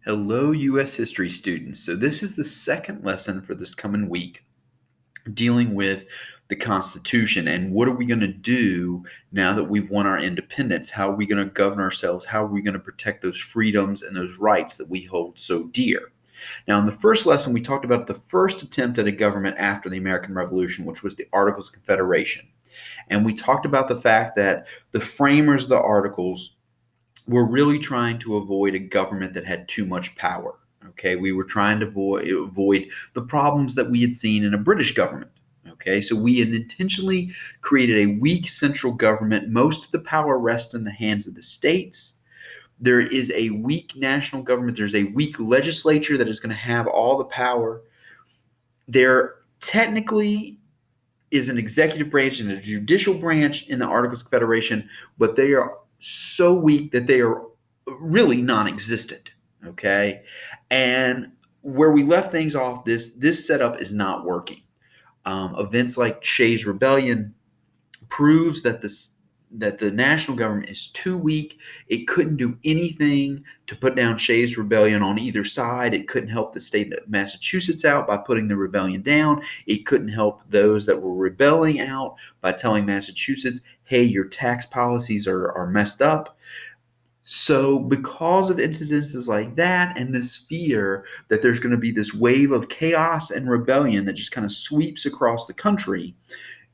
Hello, U.S. history students. So, this is the second lesson for this coming week dealing with the Constitution and what are we going to do now that we've won our independence? How are we going to govern ourselves? How are we going to protect those freedoms and those rights that we hold so dear? Now, in the first lesson, we talked about the first attempt at a government after the American Revolution, which was the Articles of Confederation. And we talked about the fact that the framers of the Articles were really trying to avoid a government that had too much power. Okay, we were trying to avoid the problems that we had seen in a British government. Okay, so we had intentionally created a weak central government. Most of the power rests in the hands of the states. There is a weak national government. There's a weak legislature that is going to have all the power. There technically is an executive branch and a judicial branch in the Articles of Confederation, but they are so weak that they are really non-existent. Okay, and where we left things off, this setup is not working. Events like Shays' Rebellion proves that the national government is too weak. It couldn't do anything to put down Shays' Rebellion on either side. It couldn't help the state of Massachusetts out by putting the rebellion down. It couldn't help those that were rebelling out by telling Massachusetts, hey, your tax policies are messed up. So, because of incidences like that and this fear that there's going to be this wave of chaos and rebellion that just kind of sweeps across the country,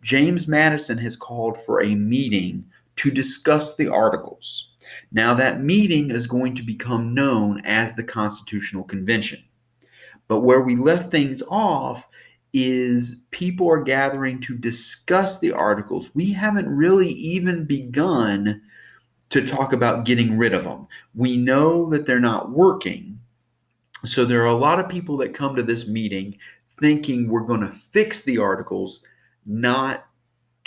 James Madison has called for a meeting to discuss the Articles. Now, that meeting is going to become known as the Constitutional Convention. But where we left things off is people are gathering to discuss the Articles. We haven't really even begun to talk about getting rid of them. We know that they're not working. So there are a lot of people that come to this meeting thinking we're going to fix the Articles, not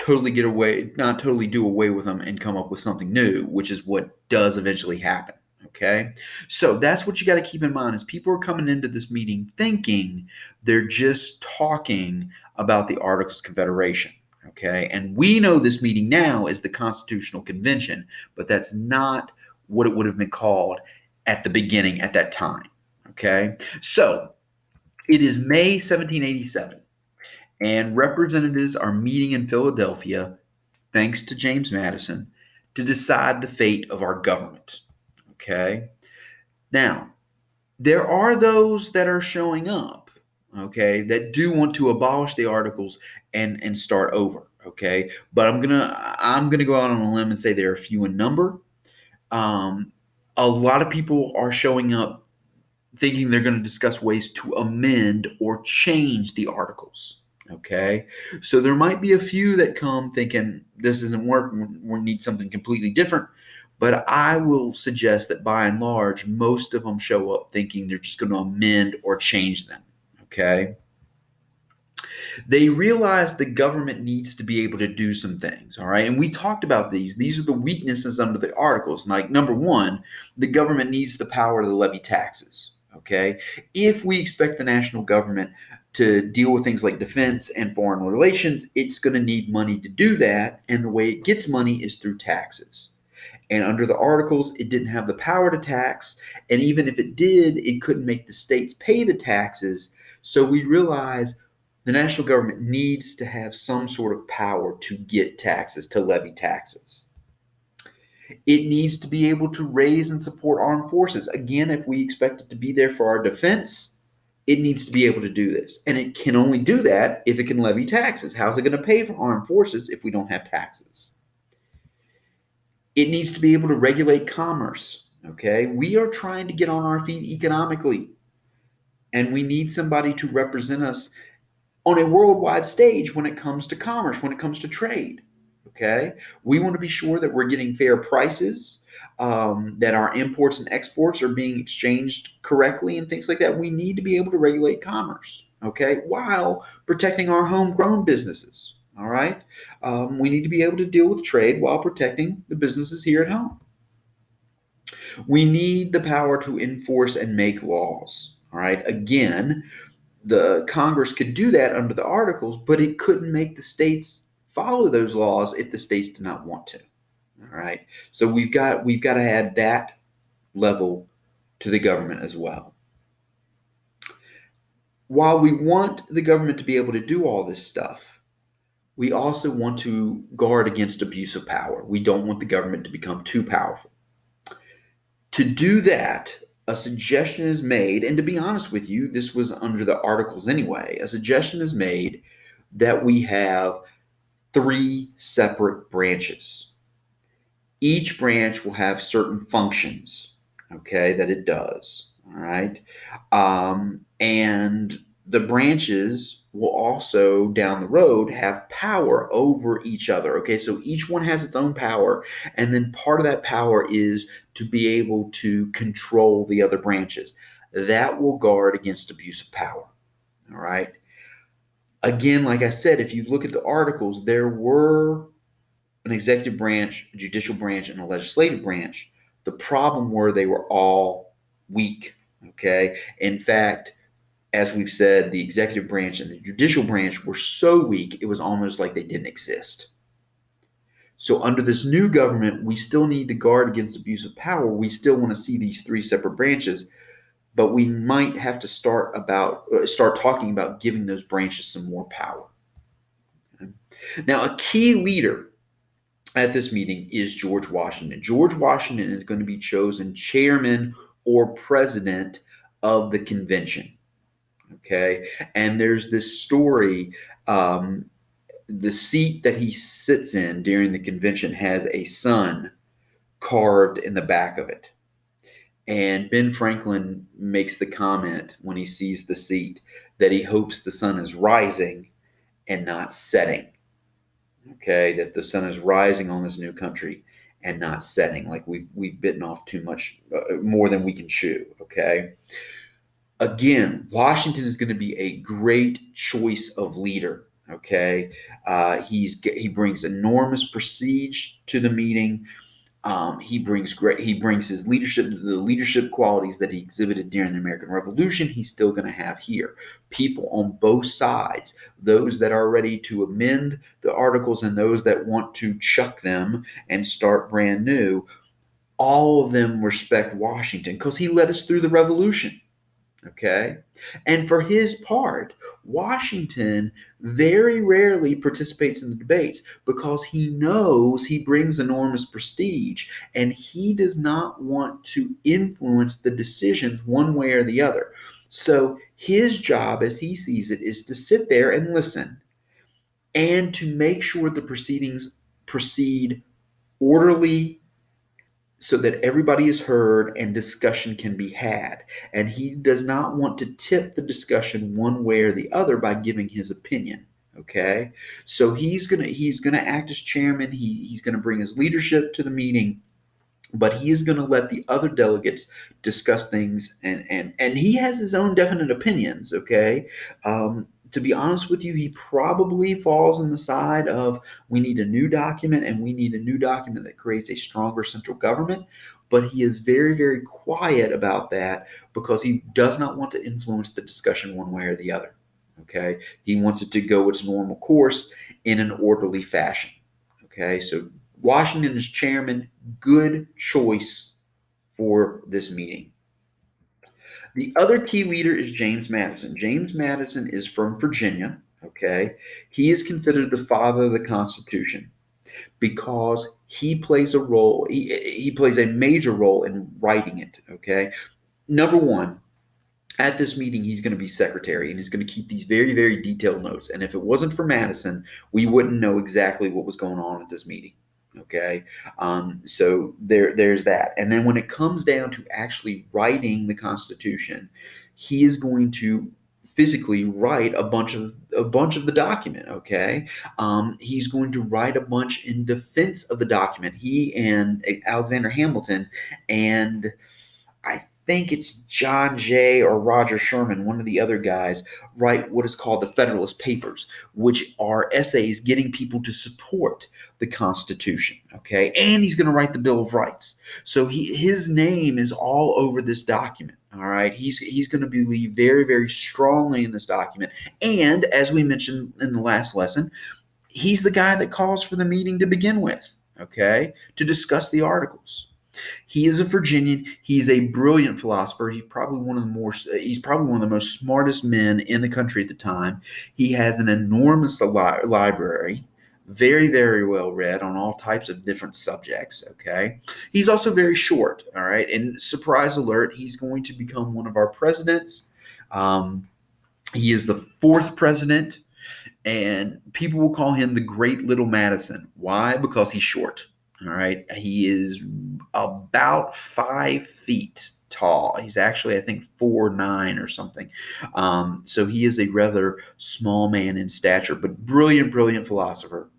not totally do away with them and come up with something new, which is what does eventually happen. Okay, so that's what you got to keep in mind is people are coming into this meeting thinking they're just talking about the Articles of Confederation. Okay, and we know this meeting now is the Constitutional Convention, but that's not what it would have been called at the beginning at that time. Okay, so it is May 1787 and representatives are meeting in Philadelphia, thanks to James Madison, to decide the fate of our government. Okay. Now, there are those that are showing up, okay, that do want to abolish the Articles and start over. Okay. But I'm gonna go out on a limb and say they're few in number. A lot of people are showing up thinking they're going to discuss ways to amend or change the Articles. Okay, so there might be a few that come thinking this isn't working, we need something completely different. But I will suggest that by and large, most of them show up thinking they're just going to amend or change them. Okay, they realize the government needs to be able to do some things. All right, and we talked about these. These are the weaknesses under the Articles. Like number one, the government needs the power to levy taxes. Okay, if we expect the national government to deal with things like defense and foreign relations, it's going to need money to do that. And the way it gets money is through taxes. And under the Articles, it didn't have the power to tax. And even if it did, it couldn't make the states pay the taxes. So we realize the national government needs to have some sort of power to get taxes, to levy taxes. It needs to be able to raise and support armed forces. Again, if we expect it to be there for our defense, it needs to be able to do this. And it can only do that if it can levy taxes. How's it going to pay for armed forces if we don't have taxes? It needs to be able to regulate commerce. Okay, we are trying to get on our feet economically, and we need somebody to represent us on a worldwide stage when it comes to commerce, when it comes to trade. Okay, we want to be sure that we're getting fair prices, that our imports and exports are being exchanged correctly, and things like that. We need to be able to regulate commerce, okay, while protecting our homegrown businesses. All right, we need to be able to deal with trade while protecting the businesses here at home. We need the power to enforce and make laws. All right, again, the Congress could do that under the Articles, but it couldn't make the states follow those laws if the states did not want to. All right. So we've got to add that level to the government as well. While we want the government to be able to do all this stuff, we also want to guard against abuse of power. We don't want the government to become too powerful. To do that, a suggestion is made, and to be honest with you, this was under the Articles anyway. A suggestion is made that we have 3 separate branches. Each branch will have certain functions, okay, that it does. All right. And the branches will also down the road have power over each other. Okay, so each one has its own power, and then part of that power is to be able to control the other branches. That will guard against abuse of power. All right. Again, like I said, if you look at the articles, there were an executive branch, a judicial branch, and a legislative branch. The problem were they were all weak. Okay. In fact, as we've said, the executive branch and the judicial branch were so weak, it was almost like they didn't exist. So, under this new government, we still need to guard against abuse of power. We still want to see these 3 separate branches, but we might have to start talking about giving those branches some more power. Okay? Now, a key leader at this meeting is George Washington. George Washington is going to be chosen chairman or president of the convention. Okay. And there's this story. The seat that he sits in during the convention has a sun carved in the back of it. And Ben Franklin makes the comment when he sees the seat that he hopes the sun is rising and not setting. Okay, that the sun is rising on this new country and not setting, like we've bitten off too much, more than we can chew. Okay. Again, Washington is going to be a great choice of leader. Okay, he brings enormous prestige to the meeting. He brings his leadership, the leadership qualities that he exhibited during the American Revolution. He's still going to have here. People on both sides, those that are ready to amend the articles and those that want to chuck them and start brand new, all of them respect Washington because he led us through the Revolution. Okay. And for his part, Washington very rarely participates in the debates because he knows he brings enormous prestige and he does not want to influence the decisions one way or the other. So his job, as he sees it, is to sit there and listen and to make sure the proceedings proceed orderly, so that everybody is heard and discussion can be had. And he does not want to tip the discussion one way or the other by giving his opinion. Okay, so he's gonna act as chairman. He's gonna bring his leadership to the meeting, but he is gonna let the other delegates discuss things, and he has his own definite opinions. Okay, to be honest with you, he probably falls on the side of we need a new document and we need a new document that creates a stronger central government. But he is very, very quiet about that because he does not want to influence the discussion one way or the other. Okay. He wants it to go its normal course in an orderly fashion. Okay. So Washington is chairman, good choice for this meeting. The other key leader is James Madison. James Madison is from Virginia. Okay. He is considered the father of the Constitution because he plays a role, he plays a major role in writing it. Okay. Number one, at this meeting, he's going to be secretary and he's going to keep these very, very detailed notes. And if it wasn't for Madison, we wouldn't know exactly what was going on at this meeting. Okay, so there's that. And then when it comes down to actually writing the Constitution, he is going to physically write a bunch of the document. Okay, he's going to write a bunch in defense of the document. He and Alexander Hamilton and I think it's John Jay or Roger Sherman, one of the other guys, write what is called the Federalist Papers, which are essays getting people to support the Constitution. Okay, and he's going to write the Bill of Rights. So his name is all over this document. All right, he's going to believe very, very strongly in this document. And as we mentioned in the last lesson, he's the guy that calls for the meeting to begin with. Okay, to discuss the articles. He is a Virginian. He's a brilliant philosopher. He's probably one of the most smartest men in the country at the time. He has an enormous library, very, very well read on all types of different subjects. Okay. He's also very short. All right. And surprise alert, he's going to become one of our presidents. Um, he is the fourth president, and people will call him the Great Little Madison. Why? Because he's short. All right. He is about 5 feet tall. He's actually, I think, 4'9" or something. So he is a rather small man in stature, but brilliant, brilliant philosopher.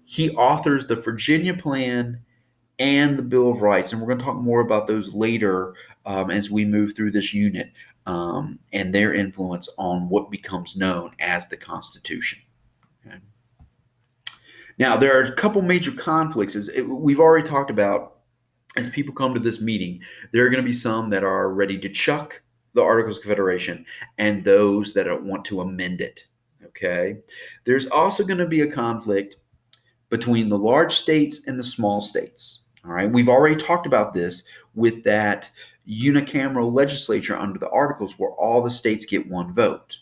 He authors the Virginia Plan and the Bill of Rights, and we're going to talk more about those later as we move through this unit and their influence on what becomes known as the Constitution. Okay. Now, there are a couple major conflicts, as we've already talked about. As people come to this meeting, there are going to be some that are ready to chuck the Articles of Confederation and those that want to amend it. Okay. There's also going to be a conflict between the large states and the small states. All right. We've already talked about this with that unicameral legislature under the Articles where all the states get one vote.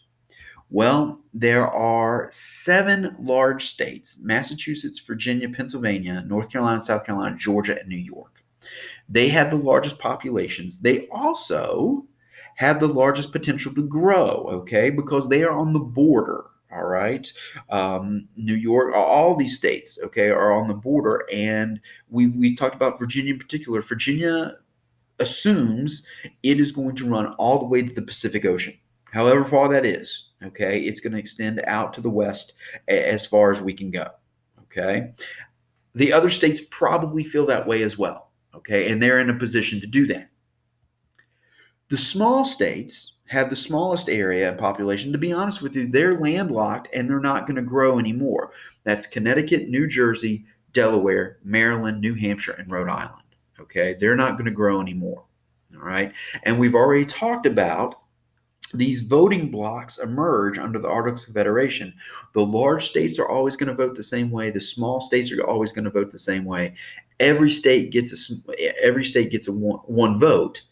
Well, there are 7 large states: Massachusetts, Virginia, Pennsylvania, North Carolina, South Carolina, Georgia, and New York. They have the largest populations. They also have the largest potential to grow, okay, because they are on the border. All right. New York, all these states, okay, are on the border. And we talked about Virginia in particular. Virginia assumes it is going to run all the way to the Pacific Ocean. However far that is, okay, it's going to extend out to the west as far as we can go, okay. The other states probably feel that way as well, okay, and they're in a position to do that. The small states have the smallest area and population. To be honest with you, they're landlocked and they're not going to grow anymore. That's Connecticut, New Jersey, Delaware, Maryland, New Hampshire, and Rhode Island. Okay, they're not going to grow anymore. All right, and we've already talked about these voting blocks emerge under the Articles of Confederation. The large states are always going to vote the same way. The small states are always going to vote the same way. Every state gets a one vote.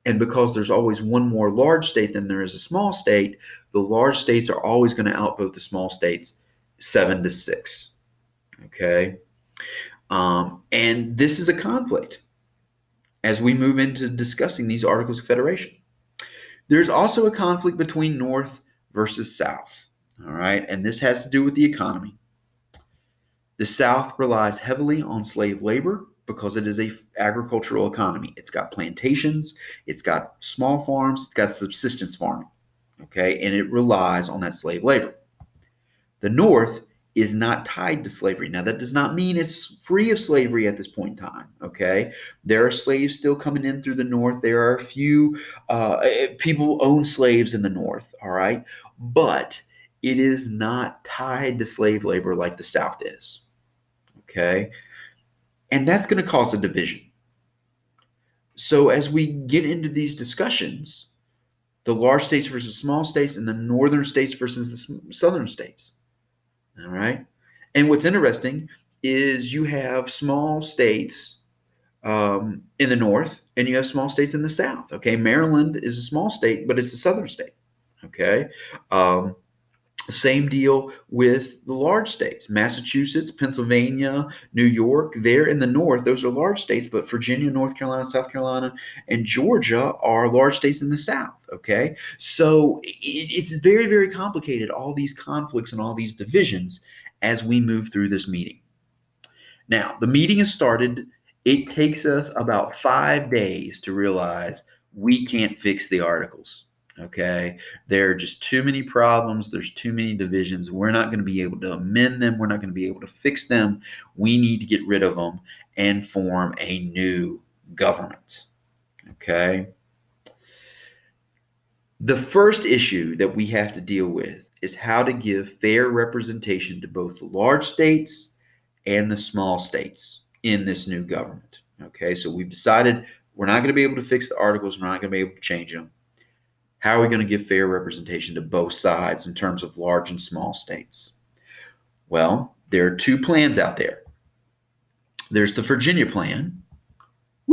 And because there's always one more large state than there is a small state, the large states are always going to outvote the small states 7-6. Okay. And this is a conflict as we move into discussing these Articles of Confederation. There's also a conflict between North versus South. All right. And this has to do with the economy. The South relies heavily on slave labor because it is an agricultural economy. It's got plantations, it's got small farms, it's got subsistence farming, okay, and it relies on that slave labor. The North is not tied to slavery. Now, that does not mean it's free of slavery at this point in time, okay? There are slaves still coming in through the North. There are a few people who own slaves in the North, all right? But it is not tied to slave labor like the South is, okay? And that's going to cause a division. So as we get into these discussions, the large states versus small states and the northern states versus the southern states, all right? And what's interesting is you have small states in the north and you have small states in the south, okay? Maryland is a small state, but it's a southern state, okay? Same deal with the large states. Massachusetts, Pennsylvania, New York, they're in the north. Those are large states, but Virginia, North Carolina, South Carolina, and Georgia are large states in the south, okay? So it's very, very complicated, all these conflicts and all these divisions as we move through this meeting. Now, the meeting has started. It takes us about 5 days to realize we can't fix the articles. Okay, there are just too many problems. There's too many divisions. We're not going to be able to amend them. We're not going to be able to fix them. We need to get rid of them and form a new government. Okay. The first issue that we have to deal with is how to give fair representation to both the large states and the small states in this new government. Okay, so we've decided we're not going to be able to fix the articles. We're not going to be able to change them. How are we going to give fair representation to both sides in terms of large and small states? Well, there are 2 plans out there. There's the Virginia plan,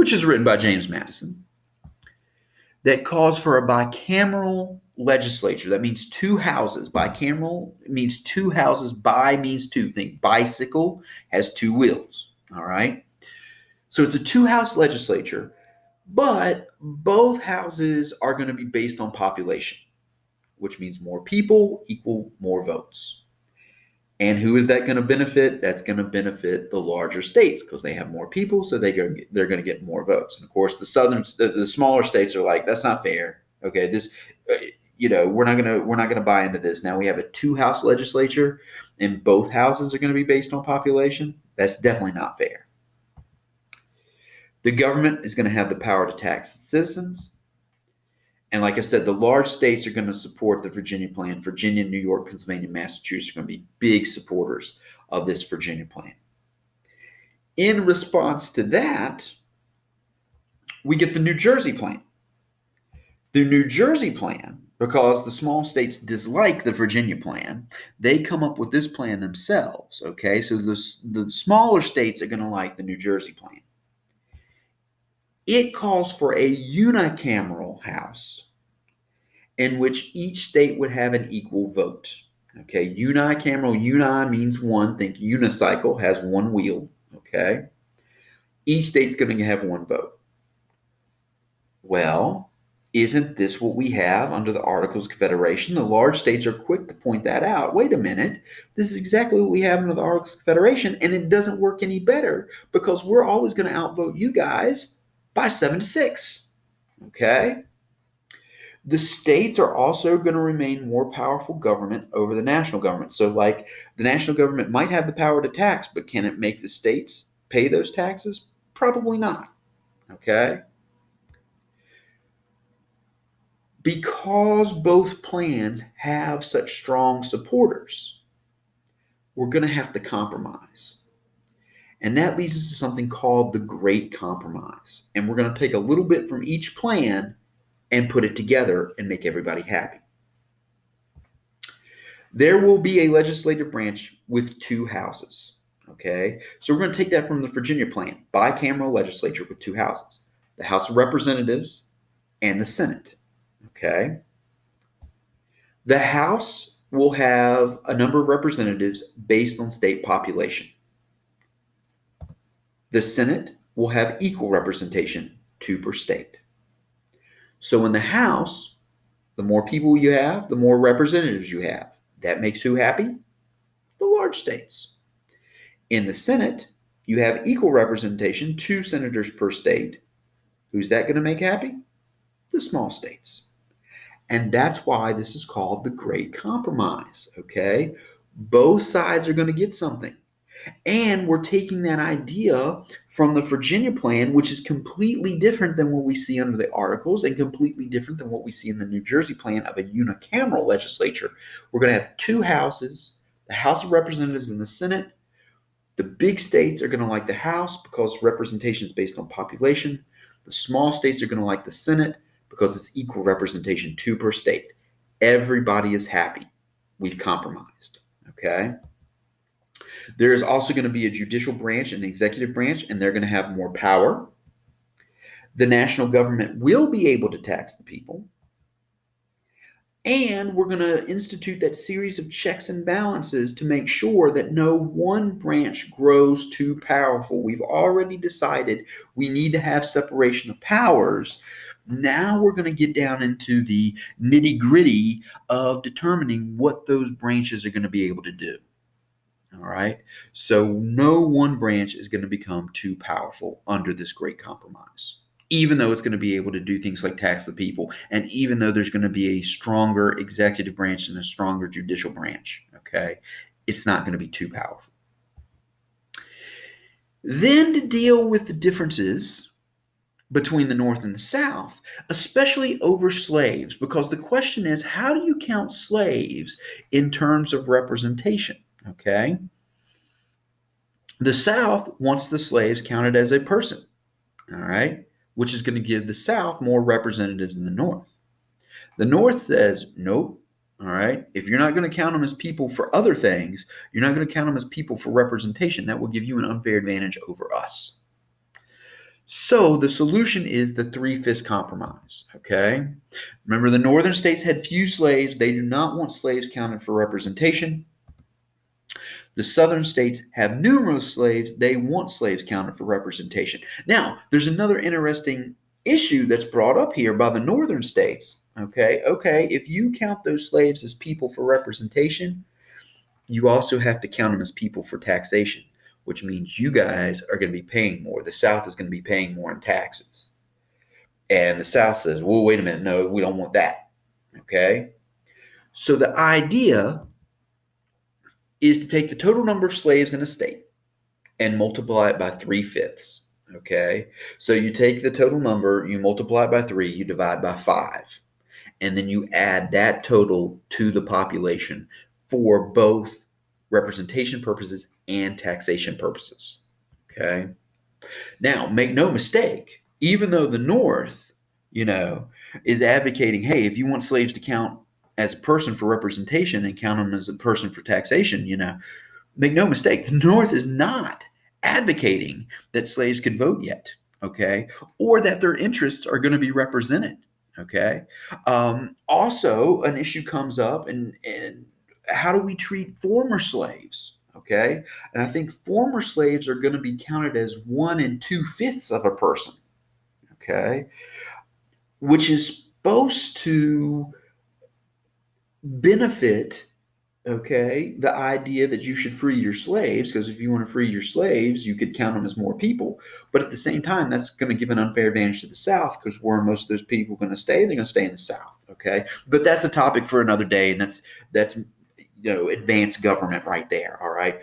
which is written by James Madison, that calls for a bicameral legislature. That means two houses. Bicameral means two houses. Bi means two. Think bicycle has two wheels. All right. So it's a two-house legislature, but both houses are going to be based on population, which means more people equal more votes. And who is that going to benefit? That's going to benefit the larger states because they have more people, so they're going to get more votes. And of course, the smaller states are like, that's not fair. Okay, this, we're not gonna buy into this. Now we have a two-house legislature, and both houses are going to be based on population. That's definitely not fair. The government is going to have the power to tax its citizens. And like I said, the large states are going to support the Virginia plan. Virginia, New York, Pennsylvania, Massachusetts are going to be big supporters of this Virginia plan. In response to that, we get the New Jersey plan. The New Jersey plan, because the small states dislike the Virginia plan, they come up with this plan themselves. Okay, so the smaller states are going to like the New Jersey plan. It calls for a unicameral House in which each state would have an equal vote. Okay, unicameral, uni means one. Think unicycle has one wheel. Okay, each state's going to have one vote. Well, isn't this what we have under the Articles of Confederation? The large states are quick to point that out. Wait a minute, this is exactly what we have under the Articles of Confederation, and it doesn't work any better because we're always going to outvote you guys by 7-6. Okay? The states are also going to remain more powerful government over the national government. So, like, the national government might have the power to tax, but can it make the states pay those taxes? Probably not. Okay? Because both plans have such strong supporters, we're going to have to compromise. And that leads us to something called the Great Compromise. And we're going to take a little bit from each plan and put it together and make everybody happy. There will be a legislative branch with two houses. Okay, so we're going to take that from the Virginia plan, bicameral legislature with two houses, the House of Representatives and the Senate. Okay, the House will have a number of representatives based on state population. The Senate will have equal representation, 2 per state. So in the House, the more people you have, the more representatives you have. That makes who happy? The large states. In the Senate, you have equal representation, 2 senators per state. Who's that going to make happy? The small states. And that's why this is called the Great Compromise, okay? Both sides are going to get something. And we're taking that idea from the Virginia plan, which is completely different than what we see under the Articles and completely different than what we see in the New Jersey plan of a unicameral legislature. We're going to have 2 houses, the House of Representatives and the Senate. The big states are going to like the House because representation is based on population. The small states are going to like the Senate because it's equal representation, 2 per state. Everybody is happy. We've compromised, okay? There is also going to be a judicial branch and an executive branch, and they're going to have more power. The national government will be able to tax the people. And we're going to institute that series of checks and balances to make sure that no one branch grows too powerful. We've already decided we need to have separation of powers. Now we're going to get down into the nitty-gritty of determining what those branches are going to be able to do. All right. So no one branch is going to become too powerful under this Great Compromise, even though it's going to be able to do things like tax the people, and even though there's going to be a stronger executive branch and a stronger judicial branch. Okay. It's not going to be too powerful. Then to deal with the differences between the North and the South, especially over slaves, because the question is, how do you count slaves in terms of representation? Okay. The South wants the slaves counted as a person, all right, which is going to give the South more representatives than the North. The North says, nope, all right, if you're not going to count them as people for other things, you're not going to count them as people for representation. That will give you an unfair advantage over us. So the solution is the Three-Fifths Compromise, okay? Remember, the northern states had few slaves. They do not want slaves counted for representation. The southern states have numerous slaves. They want slaves counted for representation. Now, there's another interesting issue that's brought up here by the northern states. Okay, if you count those slaves as people for representation, you also have to count them as people for taxation, which means you guys are going to be paying more. The South is going to be paying more in taxes. And the South says, well, wait a minute. No, we don't want that. Okay. So the idea is to take the total number of slaves in a state and multiply it by 3/5. Okay. So you take the total number, you multiply it by 3, you divide by 5, and then you add that total to the population for both representation purposes and taxation purposes. Okay. Now, make no mistake, even though the North, you know, is advocating, hey, if you want slaves to count as a person for representation and count them as a person for taxation, make no mistake, the North is not advocating that slaves could vote yet, okay, or that their interests are going to be represented, okay. Also, an issue comes up, and how do we treat former slaves? Okay, and I think former slaves are going to be counted as 1 2/5 of a person. Okay, which is supposed to benefit, okay, the idea that you should free your slaves, because if you want to free your slaves, you could count them as more people. But at the same time, that's going to give an unfair advantage to the South, because where are most of those people going to stay? They're going to stay in the South. Okay, but that's a topic for another day, and that's advanced government right there. All right.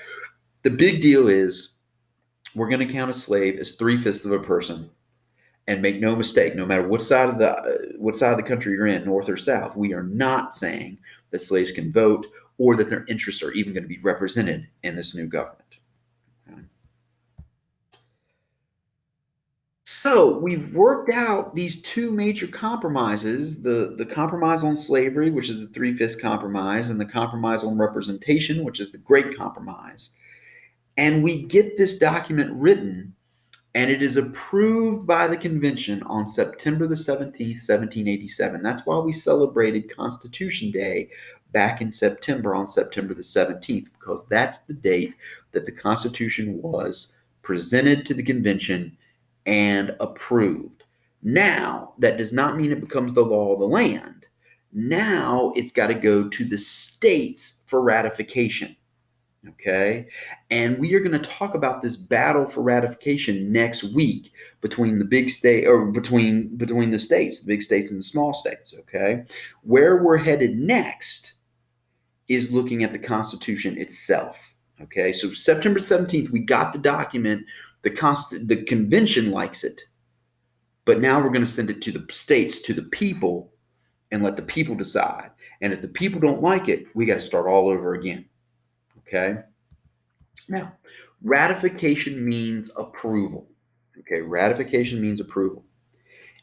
The big deal is we're going to count a slave as 3/5 of a person, and make no mistake, no matter what side of the country you're in, north or south, we are not saying that slaves can vote or that their interests are even going to be represented in this new government. Okay. So we've worked out these two major compromises: the compromise on slavery, which is the Three-Fifths Compromise, and the compromise on representation, which is the Great Compromise. And we get this document written, and it is approved by the convention on September the 17th, 1787. That's why we celebrated Constitution Day back in September, on September the 17th, because that's the date that the Constitution was presented to the convention and approved. Now, that does not mean it becomes the law of the land. Now it's got to go to the states for ratification. Okay. And we are going to talk about this battle for ratification next week between the big state, or between the states, the big states and the small states. Okay. Where we're headed next is looking at the Constitution itself. Okay. So September 17th, we got the document. The convention likes it, but now we're going to send it to the states, to the people, and let the people decide. And if the people don't like it, we got to start all over again. Okay. Now, ratification means approval. Okay, ratification means approval.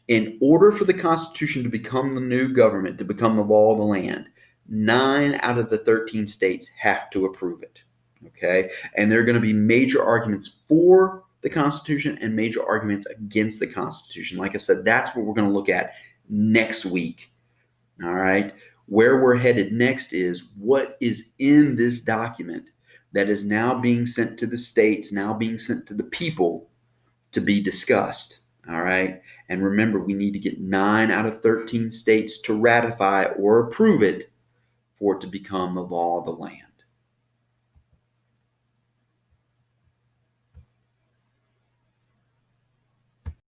In order for the Constitution to become the new government, to become the law of the land, 9 out of the 13 states have to approve it. Okay, and there are going to be major arguments for the Constitution and major arguments against the Constitution. Like I said, that's what we're going to look at next week. All right, where we're headed next is what is in this document that is now being sent to the states, now being sent to the people to be discussed. All right. And remember, we need to get 9 out of 13 states to ratify or approve it for it to become the law of the land.